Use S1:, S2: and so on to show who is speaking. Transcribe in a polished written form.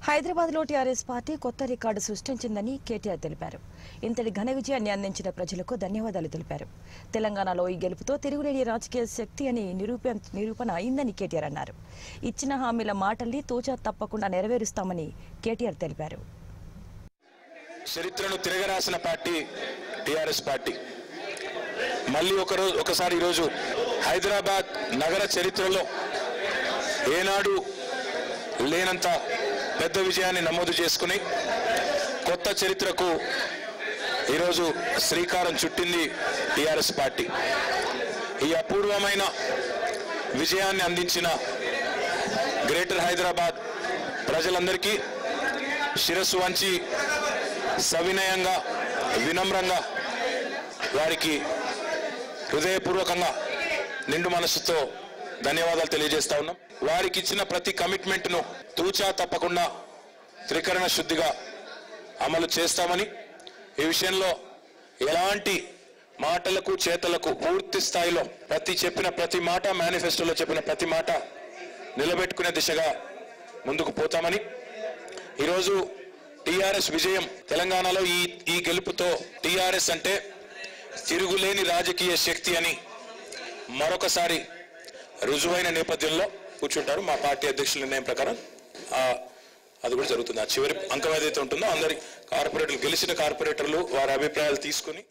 S1: హైదరాబాద్లో TRS party కొత్త record సృష్టించిందని KTR తెలిపారు. ఇంతటి ఘన విజయాన్ని అందించిన ప్రజలకు ధన్యవాదాలు తెలిపారు. తెలంగాణలో ఈ గెలుపుతో తిరుగులేని రాజకీయ శక్తి అని నిరూపణ అయిందని కేటీఆర్ అన్నారు. ఇచ్చిన హామీల మాటల్ని తూచా తప్పకుండా నెరవేరుస్తామని కేటీఆర్ తెలిపారు.
S2: చరిత్రను తిరగరాసిన పార్టీ టీఆర్ఎస్ పార్టీ. మళ్ళీ ఒకసారి ఈరోజు హైదరాబాద్ నగర చరిత్రలో ఏనాడు లేనంత పెద్ద విజయాన్ని నమోదు చేసుకుని కొత్త చరిత్రకు ఈరోజు శ్రీకారం చుట్టింది టీఆర్ఎస్ పార్టీ. ఈ అపూర్వమైన విజయాన్ని అందించిన గ్రేటర్ హైదరాబాద్ ప్రజలందరికీ శిరస్సు వంచి సవినయంగా వినమ్రంగా వారికి హృదయపూర్వకంగా నిండు మనసుతో ధన్యవాదాలు తెలియజేస్తా ఉన్నాం. వారికి ఇచ్చిన ప్రతి కమిట్మెంట్ను తూచా తప్పకుండా త్రికరణ శుద్ధిగా అమలు చేస్తామని, ఈ విషయంలో ఎలాంటి మాటలకు చేతలకు పూర్తి స్థాయిలో చెప్పిన ప్రతి మాట, మేనిఫెస్టోలో చెప్పిన ప్రతి మాట నిలబెట్టుకునే దిశగా ముందుకు పోతామని, ఈరోజు టీఆర్ఎస్ విజయం తెలంగాణలో ఈ గెలుపుతో టీఆర్ఎస్ అంటే తిరుగులేని రాజకీయ శక్తి అని మరొకసారి రుజువైన నేపథ్యంలో కూర్చుంటారు. మా పార్టీ అధ్యక్షుల నిర్ణయం ప్రకారం అది కూడా జరుగుతుంది. ఆ చివరి అంకం ఏదైతే ఉంటుందో అందరి కార్పొరేటర్లు, గెలిచిన కార్పొరేటర్లు వారి అభిప్రాయాలు తీసుకుని